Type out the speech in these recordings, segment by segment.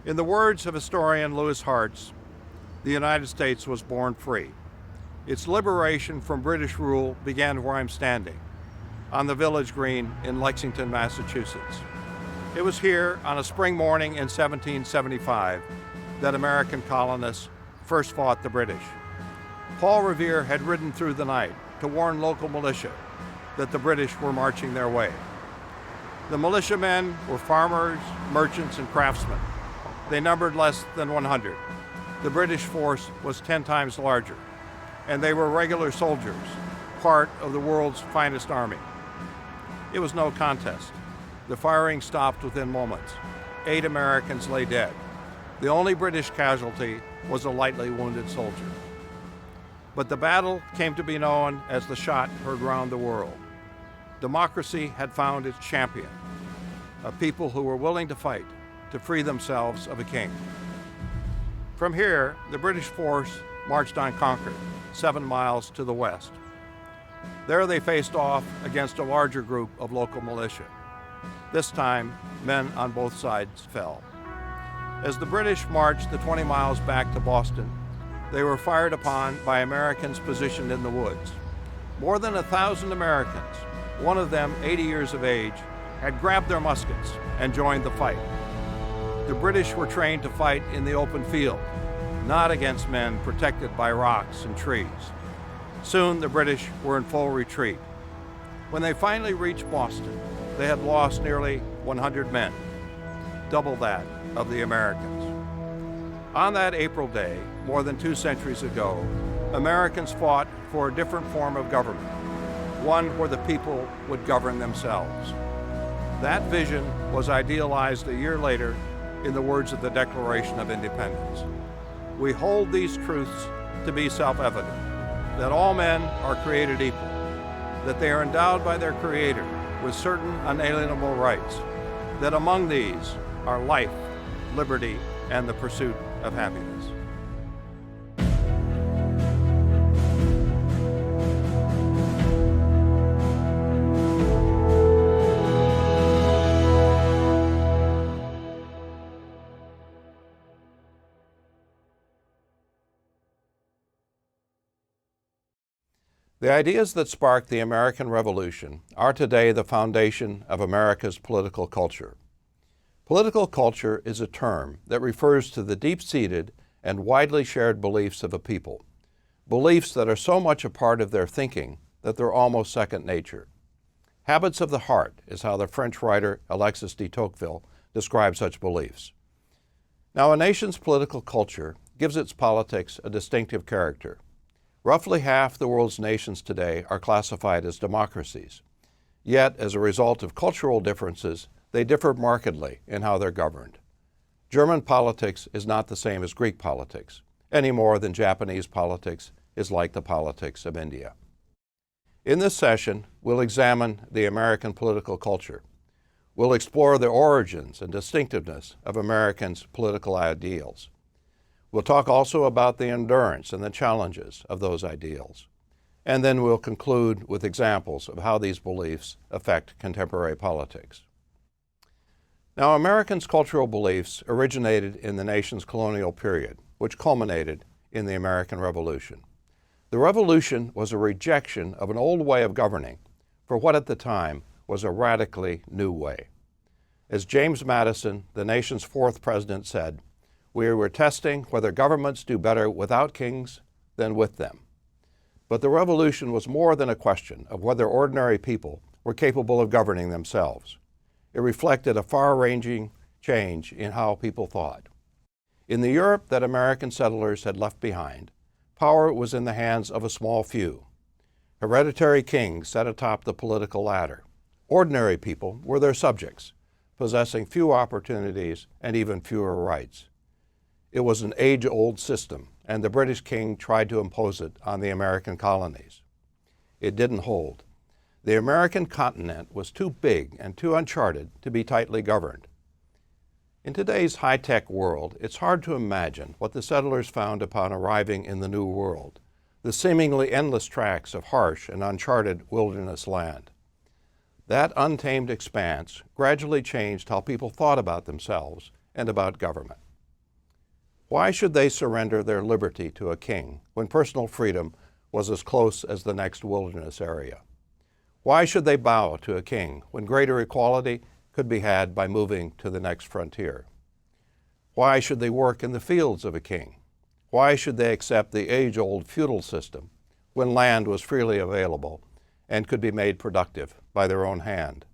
In the words of historian Louis Hartz, the United States was born free. Its liberation from British rule began where I'm standing, on the village green in Lexington, Massachusetts. It was here on a spring morning in 1775 that American colonists first fought the British. Paul Revere had ridden through the night to warn local militia that the British were marching their way. The militiamen were farmers, merchants, and craftsmen. They numbered less than 100. The British force was 10 times larger, and they were regular soldiers, part of the world's finest army. It was no contest. The firing stopped within moments. 8 Americans lay dead. The only British casualty was a lightly wounded soldier. But the battle came to be known as the shot heard round the world. Democracy had found its champion, a people who were willing to fight to free themselves of a king. From here, the British force marched on Concord, 7 miles to the west. There they faced off against a larger group of local militia. This time, men on both sides fell. As the British marched the 20 miles back to Boston, they were fired upon by Americans positioned in the woods. More than 1,000 Americans, one of them 80 years of age, had grabbed their muskets and joined the fight. The British were trained to fight in the open field, not against men protected by rocks and trees. Soon the British were in full retreat. When they finally reached Boston, they had lost nearly 100 men, double that of the Americans. On that April day, more than 2 centuries ago, Americans fought for a different form of government, one where the people would govern themselves. That vision was idealized a year later in the words of the Declaration of Independence. We hold these truths to be self-evident, that all men are created equal, that they are endowed by their Creator with certain unalienable rights, that among these are life, liberty, and the pursuit of happiness. The ideas that sparked the American Revolution are today the foundation of America's political culture. Political culture is a term that refers to the deep-seated and widely shared beliefs of a people, beliefs that are so much a part of their thinking that they're almost second nature. Habits of the heart is how the French writer Alexis de Tocqueville describes such beliefs. Now, a nation's political culture gives its politics a distinctive character. Roughly half the world's nations today are classified as democracies. Yet, as a result of cultural differences, they differ markedly in how they're governed. German politics is not the same as Greek politics, any more than Japanese politics is like the politics of India. In this session, we'll examine the American political culture. We'll explore the origins and distinctiveness of Americans' political ideals. We'll talk also about the endurance and the challenges of those ideals. And then we'll conclude with examples of how these beliefs affect contemporary politics. Now, Americans' cultural beliefs originated in the nation's colonial period, which culminated in the American Revolution. The Revolution was a rejection of an old way of governing for what at the time was a radically new way. As James Madison, the nation's 4th president, said, "We were testing whether governments do better without kings than with them." But the revolution was more than a question of whether ordinary people were capable of governing themselves. It reflected a far-ranging change in how people thought. In the Europe that American settlers had left behind, power was in the hands of a small few. Hereditary kings sat atop the political ladder. Ordinary people were their subjects, possessing few opportunities and even fewer rights. It was an age-old system, and the British king tried to impose it on the American colonies. It didn't hold. The American continent was too big and too uncharted to be tightly governed. In today's high-tech world, it's hard to imagine what the settlers found upon arriving in the New World, the seemingly endless tracts of harsh and uncharted wilderness land. That untamed expanse gradually changed how people thought about themselves and about government. Why should they surrender their liberty to a king when personal freedom was as close as the next wilderness area? Why should they bow to a king when greater equality could be had by moving to the next frontier? Why should they work in the fields of a king? Why should they accept the age-old feudal system when land was freely available and could be made productive by their own hand?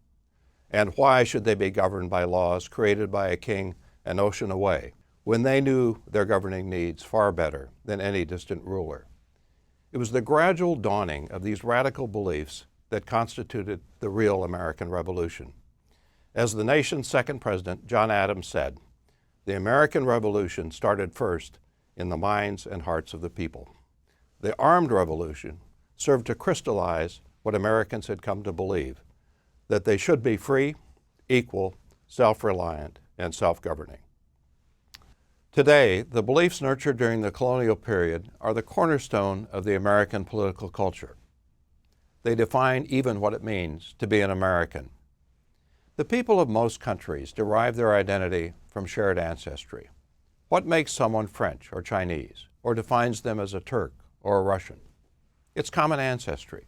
And why should they be governed by laws created by a king an ocean away when they knew their governing needs far better than any distant ruler? It was the gradual dawning of these radical beliefs that constituted the real American Revolution. As the nation's second president, John Adams, said, "The American Revolution started first in the minds and hearts of the people." The armed revolution served to crystallize what Americans had come to believe, that they should be free, equal, self-reliant, and self-governing. Today, the beliefs nurtured during the colonial period are the cornerstone of the American political culture. They define even what it means to be an American. The people of most countries derive their identity from shared ancestry. What makes someone French or Chinese, or defines them as a Turk or a Russian? It's common ancestry.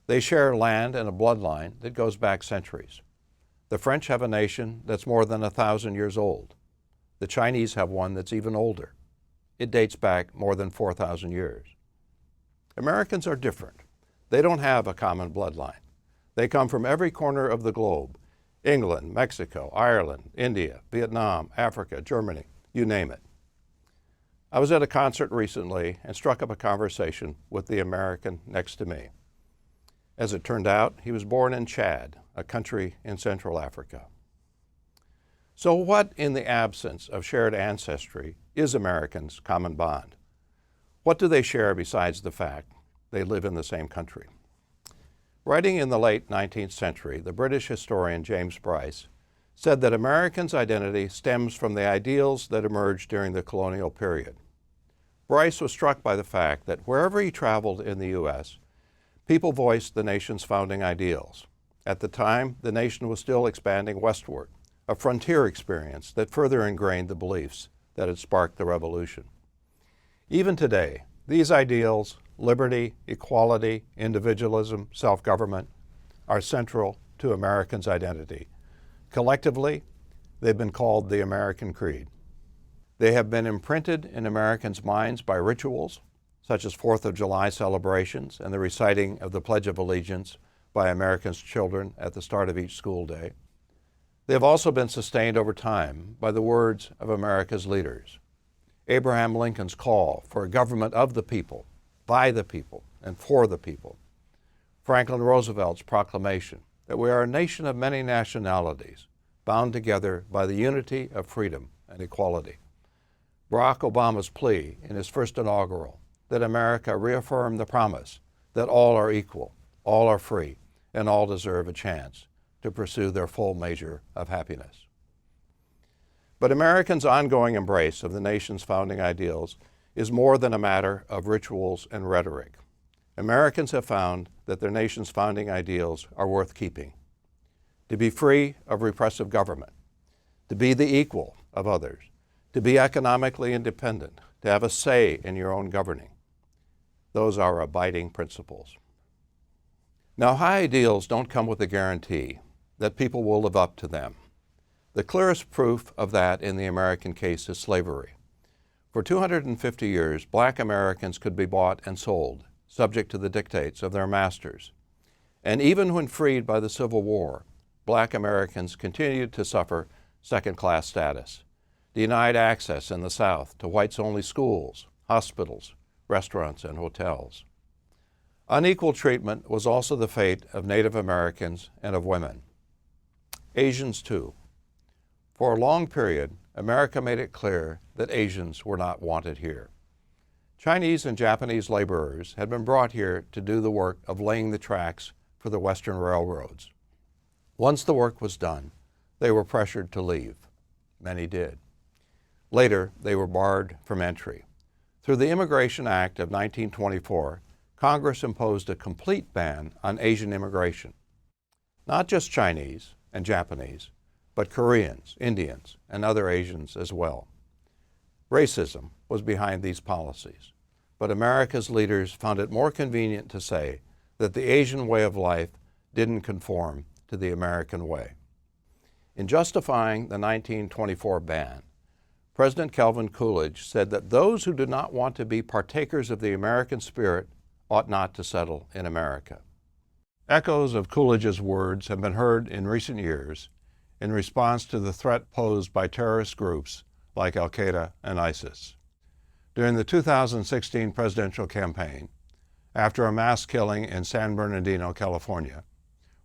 They share land and a bloodline that goes back centuries. The French have a nation that's more than 1,000 years old. The Chinese have one that's even older. It dates back more than 4,000 years. Americans are different. They don't have a common bloodline. They come from every corner of the globe: England, Mexico, Ireland, India, Vietnam, Africa, Germany, you name it. I was at a concert recently and struck up a conversation with the American next to me. As it turned out, he was born in Chad, a country in Central Africa. So what, in the absence of shared ancestry, is Americans' common bond? What do they share besides the fact they live in the same country? Writing in the late 19th century, the British historian James Bryce said that Americans' identity stems from the ideals that emerged during the colonial period. Bryce was struck by the fact that wherever he traveled in the U.S., people voiced the nation's founding ideals. At the time, the nation was still expanding westward, a frontier experience that further ingrained the beliefs that had sparked the revolution. Even today, these ideals, liberty, equality, individualism, self-government, are central to Americans' identity. Collectively, they've been called the American Creed. They have been imprinted in Americans' minds by rituals, such as 4th of July celebrations and the reciting of the Pledge of Allegiance by Americans' children at the start of each school day. They have also been sustained over time by the words of America's leaders. Abraham Lincoln's call for a government of the people, by the people, and for the people. Franklin Roosevelt's proclamation that we are a nation of many nationalities, bound together by the unity of freedom and equality. Barack Obama's plea in his first inaugural that America reaffirm the promise that all are equal, all are free, and all deserve a chance to pursue their full measure of happiness. But Americans' ongoing embrace of the nation's founding ideals is more than a matter of rituals and rhetoric. Americans have found that their nation's founding ideals are worth keeping. To be free of repressive government, to be the equal of others, to be economically independent, to have a say in your own governing. Those are abiding principles. Now, high ideals don't come with a guarantee that people will live up to them. The clearest proof of that in the American case is slavery. For 250 years, black Americans could be bought and sold, subject to the dictates of their masters. And even when freed by the Civil War, black Americans continued to suffer second-class status, denied access in the South to whites-only schools, hospitals, restaurants, and hotels. Unequal treatment was also the fate of Native Americans and of women. Asians, too. For a long period, America made it clear that Asians were not wanted here. Chinese and Japanese laborers had been brought here to do the work of laying the tracks for the Western railroads. Once the work was done, they were pressured to leave. Many did. Later, they were barred from entry. Through the Immigration Act of 1924, Congress imposed a complete ban on Asian immigration. Not just Chinese and Japanese, but Koreans, Indians, and other Asians as well. Racism was behind these policies, but America's leaders found it more convenient to say that the Asian way of life didn't conform to the American way. In justifying the 1924 ban, President Calvin Coolidge said that those who did not want to be partakers of the American spirit ought not to settle in America. Echoes of Coolidge's words have been heard in recent years in response to the threat posed by terrorist groups like Al-Qaeda and ISIS. During the 2016 presidential campaign, after a mass killing in San Bernardino, California,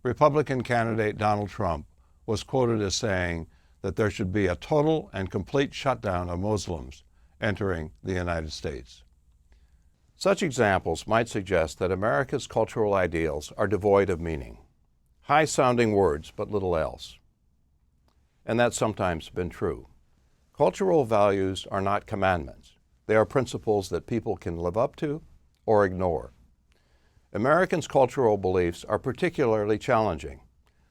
Republican candidate Donald Trump was quoted as saying that there should be a total and complete shutdown of Muslims entering the United States. Such examples might suggest that America's cultural ideals are devoid of meaning, high-sounding words but little else. And that's sometimes been true. Cultural values are not commandments. They are principles that people can live up to or ignore. Americans' cultural beliefs are particularly challenging.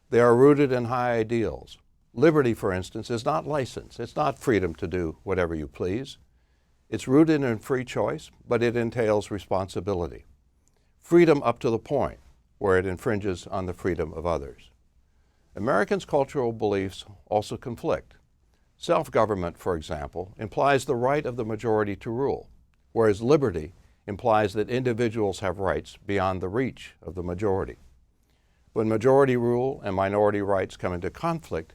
They are rooted in high ideals. Liberty, for instance, is not license. It's not freedom to do whatever you please. It's rooted in free choice, but it entails responsibility. Freedom up to the point where it infringes on the freedom of others. Americans' cultural beliefs also conflict. Self-government, for example, implies the right of the majority to rule, whereas liberty implies that individuals have rights beyond the reach of the majority. When majority rule and minority rights come into conflict,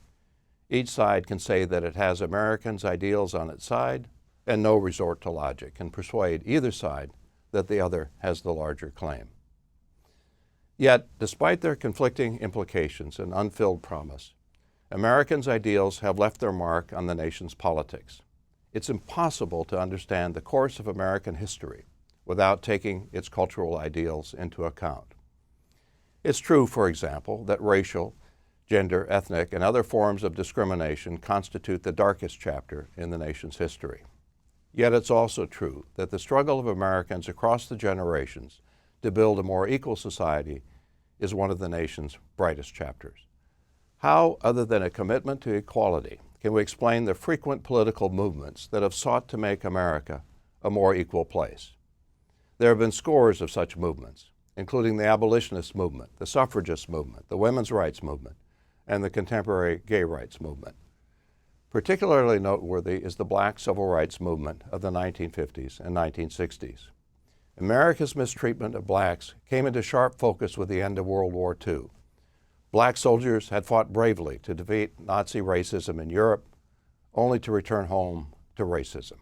each side can say that it has Americans' ideals on its side and no resort to logic and persuade either side that the other has the larger claim. Yet, despite their conflicting implications and unfilled promise, Americans' ideals have left their mark on the nation's politics. It's impossible to understand the course of American history without taking its cultural ideals into account. It's true, for example, that racial, gender, ethnic, and other forms of discrimination constitute the darkest chapter in the nation's history. Yet it's also true that the struggle of Americans across the generations to build a more equal society is one of the nation's brightest chapters. How, other than a commitment to equality, can we explain the frequent political movements that have sought to make America a more equal place? There have been scores of such movements, including the abolitionist movement, the suffragist movement, the women's rights movement, and the contemporary gay rights movement. Particularly noteworthy is the Black civil rights movement of the 1950s and 1960s. America's mistreatment of blacks came into sharp focus with the end of World War II. Black soldiers had fought bravely to defeat Nazi racism in Europe, only to return home to racism.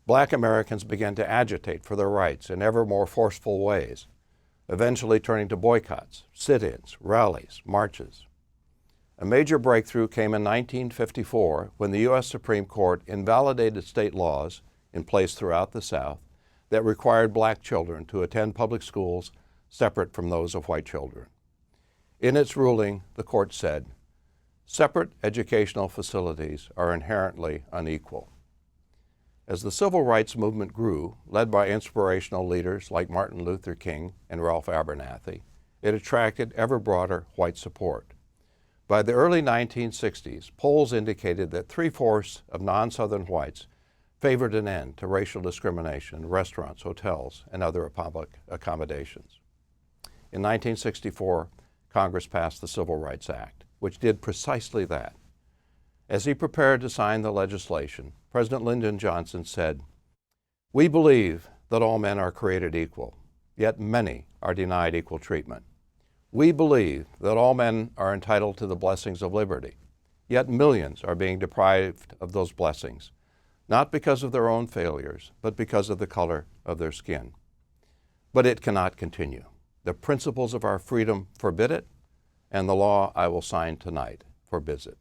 Black Americans began to agitate for their rights in ever more forceful ways, eventually turning to boycotts, sit-ins, rallies, marches. A major breakthrough came in 1954 when the U.S. Supreme Court invalidated state laws in place throughout the South that required black children to attend public schools separate from those of white children. In its ruling, the court said, "Separate educational facilities are inherently unequal." As the civil rights movement grew, led by inspirational leaders like Martin Luther King and Ralph Abernathy, it attracted ever broader white support. By the early 1960s, polls indicated that 3/4 of non-Southern whites favored an end to racial discrimination in restaurants, hotels, and other public accommodations. In 1964, Congress passed the Civil Rights Act, which did precisely that. As he prepared to sign the legislation, President Lyndon Johnson said, "We believe that all men are created equal, yet many are denied equal treatment. We believe that all men are entitled to the blessings of liberty, yet millions are being deprived of those blessings, not because of their own failures, but because of the color of their skin. But it cannot continue. The principles of our freedom forbid it, and the law I will sign tonight forbids it."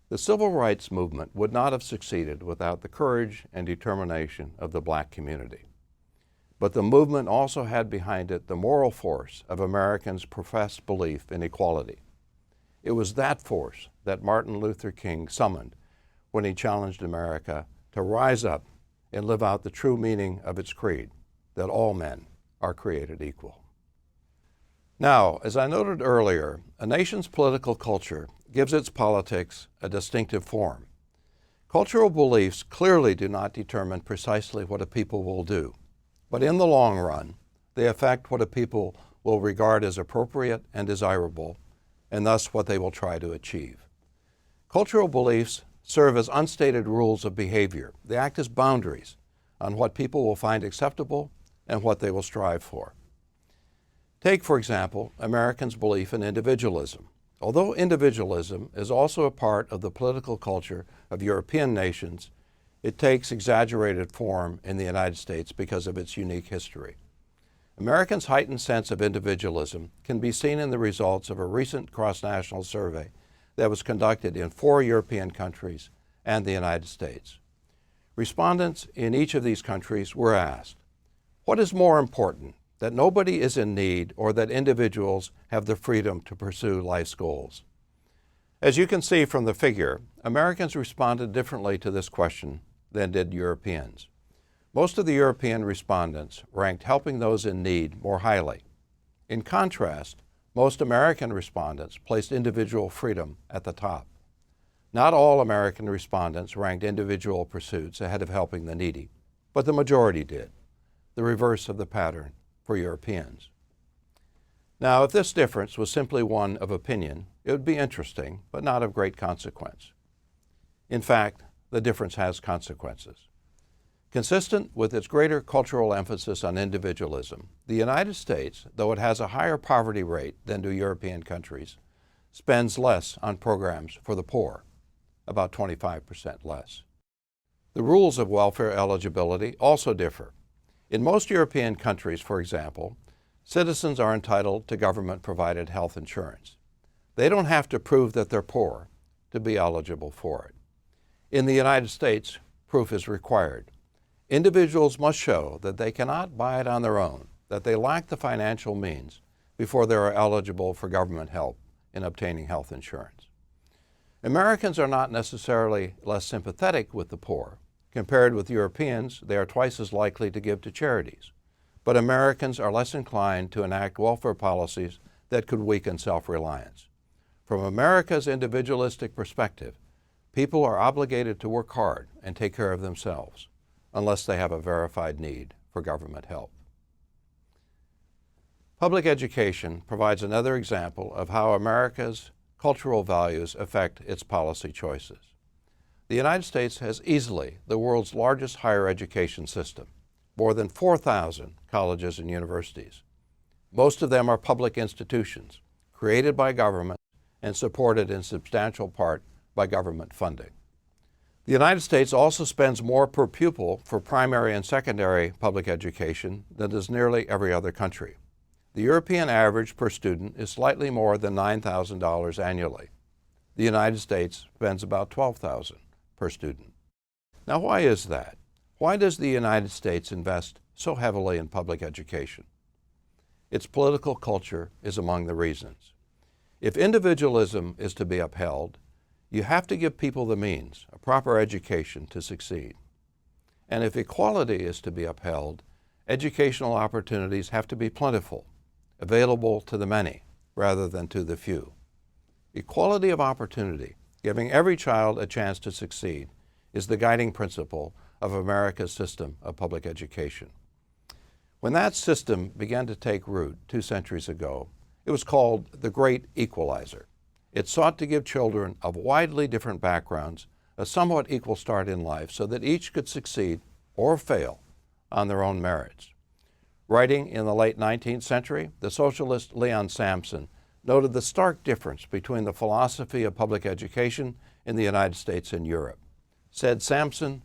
The civil rights movement would not have succeeded without the courage and determination of the black community. But the movement also had behind it the moral force of Americans' professed belief in equality. It was that force that Martin Luther King summoned when he challenged America to rise up and live out the true meaning of its creed, that all men are created equal. Now, as I noted earlier, a nation's political culture gives its politics a distinctive form. Cultural beliefs clearly do not determine precisely what a people will do, but in the long run, they affect what a people will regard as appropriate and desirable, and thus what they will try to achieve. Cultural beliefs serve as unstated rules of behavior. They act as boundaries on what people will find acceptable and what they will strive for. Take, for example, Americans' belief in individualism. Although individualism is also a part of the political culture of European nations, it takes exaggerated form in the United States because of its unique history. Americans' heightened sense of individualism can be seen in the results of a recent cross-national survey that was conducted in 4 European countries and the United States. Respondents in each of these countries were asked, what is more important, that nobody is in need or that individuals have the freedom to pursue life's goals? As you can see from the figure, Americans responded differently to this question than did Europeans. Most of the European respondents ranked helping those in need more highly. In contrast, most American respondents placed individual freedom at the top. Not all American respondents ranked individual pursuits ahead of helping the needy, but the majority did, the reverse of the pattern for Europeans. Now, if this difference was simply one of opinion, it would be interesting, but not of great consequence. In fact, the difference has consequences. Consistent with its greater cultural emphasis on individualism, the United States, though it has a higher poverty rate than do European countries, spends less on programs for the poor, about 25% less. The rules of welfare eligibility also differ. In most European countries, for example, citizens are entitled to government-provided health insurance. They don't have to prove that they're poor to be eligible for it. In the United States, proof is required. Individuals must show that they cannot buy it on their own, that they lack the financial means before they are eligible for government help in obtaining health insurance. Americans are not necessarily less sympathetic with the poor. Compared with Europeans, they are twice as likely to give to charities. But Americans are less inclined to enact welfare policies that could weaken self-reliance. From America's individualistic perspective, people are obligated to work hard and take care of themselves, unless they have a verified need for government help. Public education provides another example of how America's cultural values affect its policy choices. The United States has easily the world's largest higher education system, more than 4,000 colleges and universities. Most of them are public institutions, created by government and supported in substantial part by government funding. The United States also spends more per pupil for primary and secondary public education than does nearly every other country. The European average per student is slightly more than $9,000 annually. The United States spends about $12,000 per student. Now, why is that? Why does the United States invest so heavily in public education? Its political culture is among the reasons. If individualism is to be upheld, you have to give people the means, a proper education, to succeed. And if equality is to be upheld, educational opportunities have to be plentiful, available to the many rather than to the few. Equality of opportunity, giving every child a chance to succeed, is the guiding principle of America's system of public education. When that system began to take root 2 centuries ago, it was called the Great Equalizer. It sought to give children of widely different backgrounds a somewhat equal start in life so that each could succeed or fail on their own merits. Writing in the late 19th century, the socialist Leon Sampson noted the stark difference between the philosophy of public education in the United States and Europe. Said Sampson,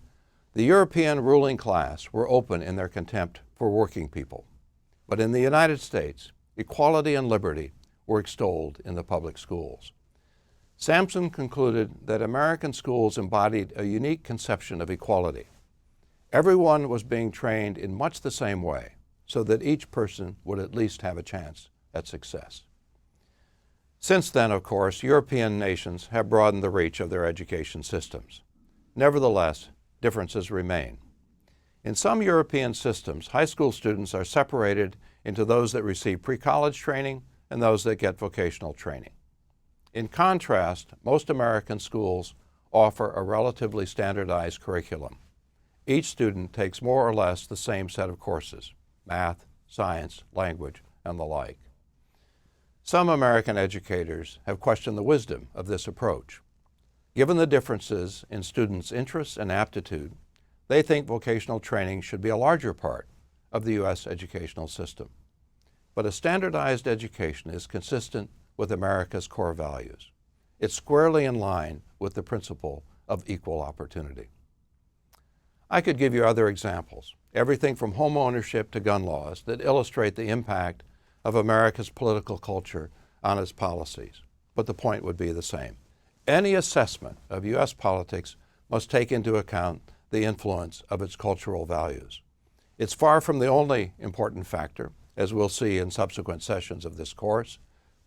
the European ruling class were open in their contempt for working people, but in the United States, equality and liberty were extolled in the public schools. Sampson concluded that American schools embodied a unique conception of equality. Everyone was being trained in much the same way, so that each person would at least have a chance at success. Since then, of course, European nations have broadened the reach of their education systems. Nevertheless, differences remain. In some European systems, high school students are separated into those that receive pre-college training and those that get vocational training. In contrast, most American schools offer a relatively standardized curriculum. Each student takes more or less the same set of courses: math, science, language, and the like. Some American educators have questioned the wisdom of this approach. Given the differences in students' interests and aptitude, they think vocational training should be a larger part of the U.S. educational system. But a standardized education is consistent with America's core values. It's squarely in line with the principle of equal opportunity. I could give you other examples, everything from home ownership to gun laws, that illustrate the impact of America's political culture on its policies. But the point would be the same. Any assessment of U.S. politics must take into account the influence of its cultural values. It's far from the only important factor, as we'll see in subsequent sessions of this course,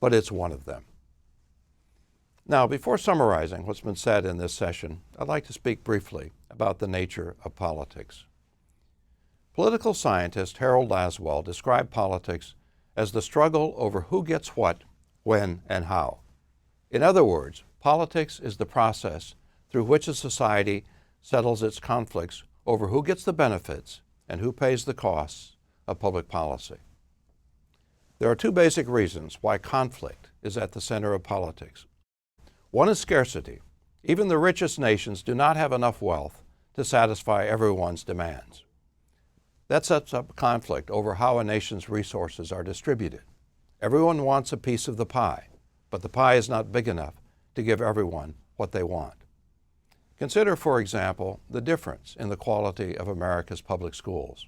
but it's one of them. Now, before summarizing what's been said in this session, I'd like to speak briefly about the nature of politics. Political scientist Harold Lasswell described politics as the struggle over who gets what, when, and how. In other words, politics is the process through which a society settles its conflicts over who gets the benefits and who pays the costs of public policy. There are two basic reasons why conflict is at the center of politics. One is scarcity. Even the richest nations do not have enough wealth to satisfy everyone's demands. That sets up conflict over how a nation's resources are distributed. Everyone wants a piece of the pie, but the pie is not big enough to give everyone what they want. Consider, for example, the difference in the quality of America's public schools.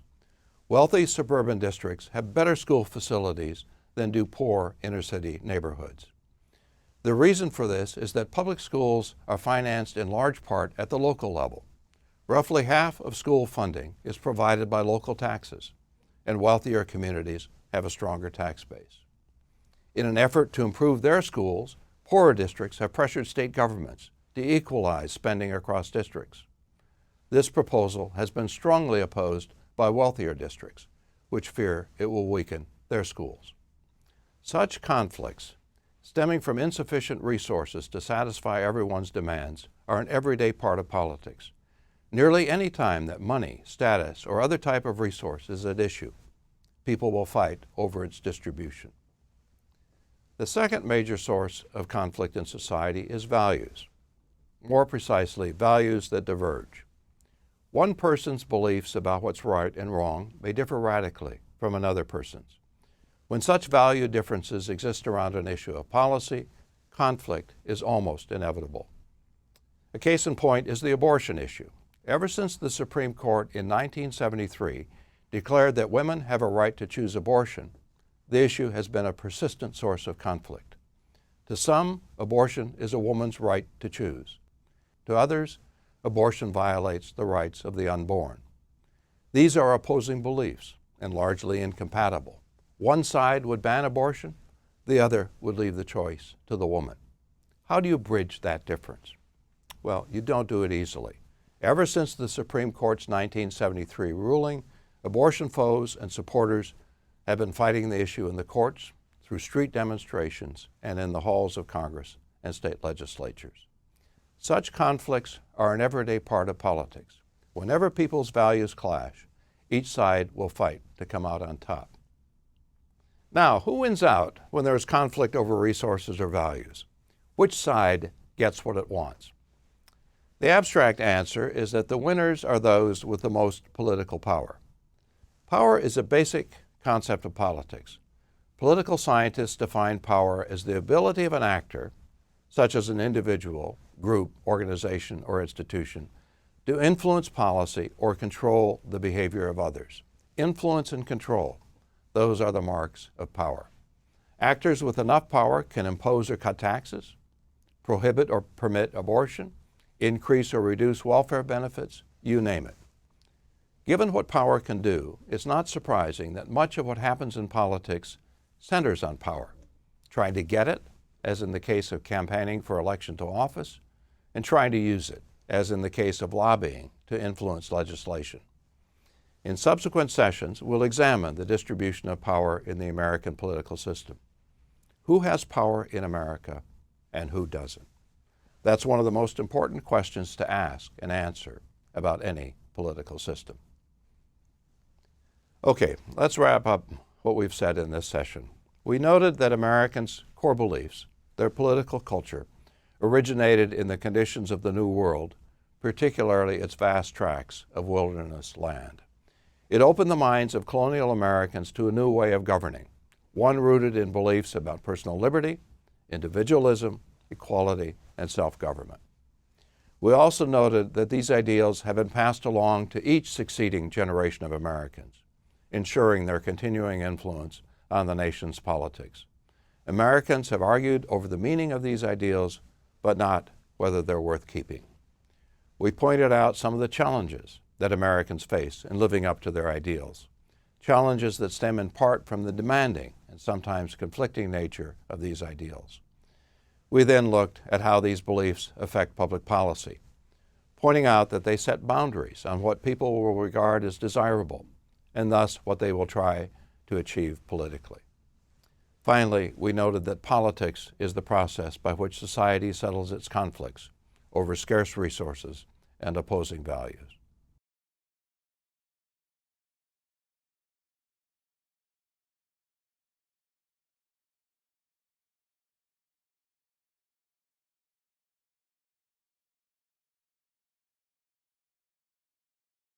Wealthy suburban districts have better school facilities than do poor inner-city neighborhoods. The reason for this is that public schools are financed in large part at the local level. Roughly half of school funding is provided by local taxes, and wealthier communities have a stronger tax base. In an effort to improve their schools, poorer districts have pressured state governments to equalize spending across districts. This proposal has been strongly opposed by wealthier districts, which fear it will weaken their schools. Such conflicts, stemming from insufficient resources to satisfy everyone's demands, are an everyday part of politics. Nearly any time that money, status, or other type of resource is at issue, people will fight over its distribution. The second major source of conflict in society is values. More precisely, values that diverge. One person's beliefs about what's right and wrong may differ radically from another person's. When such value differences exist around an issue of policy, conflict is almost inevitable. A case in point is the abortion issue. Ever since the Supreme Court in 1973 declared that women have a right to choose abortion, the issue has been a persistent source of conflict. To some, abortion is a woman's right to choose. To others, abortion violates the rights of the unborn. These are opposing beliefs and largely incompatible. One side would ban abortion, the other would leave the choice to the woman. How do you bridge that difference? Well, you don't do it easily. Ever since the Supreme Court's 1973 ruling, abortion foes and supporters have been fighting the issue in the courts, through street demonstrations, and in the halls of Congress and state legislatures. Such conflicts are an everyday part of politics. Whenever people's values clash, each side will fight to come out on top. Now, who wins out when there is conflict over resources or values? Which side gets what it wants? The abstract answer is that the winners are those with the most political power. Power is a basic concept of politics. Political scientists define power as the ability of an actor, such as an individual, group, organization, or institution, to influence policy or control the behavior of others. Influence and control, those are the marks of power. Actors with enough power can impose or cut taxes, prohibit or permit abortion, increase or reduce welfare benefits, you name it. Given what power can do, it's not surprising that much of what happens in politics centers on power, trying to get it, as in the case of campaigning for election to office, and trying to use it, as in the case of lobbying to influence legislation. In subsequent sessions, we'll examine the distribution of power in the American political system. Who has power in America and who doesn't? That's one of the most important questions to ask and answer about any political system. Okay, let's wrap up what we've said in this session. We noted that Americans' core beliefs, their political culture, originated in the conditions of the New World, particularly its vast tracts of wilderness land. It opened the minds of colonial Americans to a new way of governing, one rooted in beliefs about personal liberty, individualism, equality, and self-government. We also noted that these ideals have been passed along to each succeeding generation of Americans, ensuring their continuing influence on the nation's politics. Americans have argued over the meaning of these ideals, but not whether they're worth keeping. We pointed out some of the challenges that Americans face in living up to their ideals, challenges that stem in part from the demanding and sometimes conflicting nature of these ideals. We then looked at how these beliefs affect public policy, pointing out that they set boundaries on what people will regard as desirable, and thus what they will try to achieve politically. Finally, we noted that politics is the process by which society settles its conflicts over scarce resources and opposing values.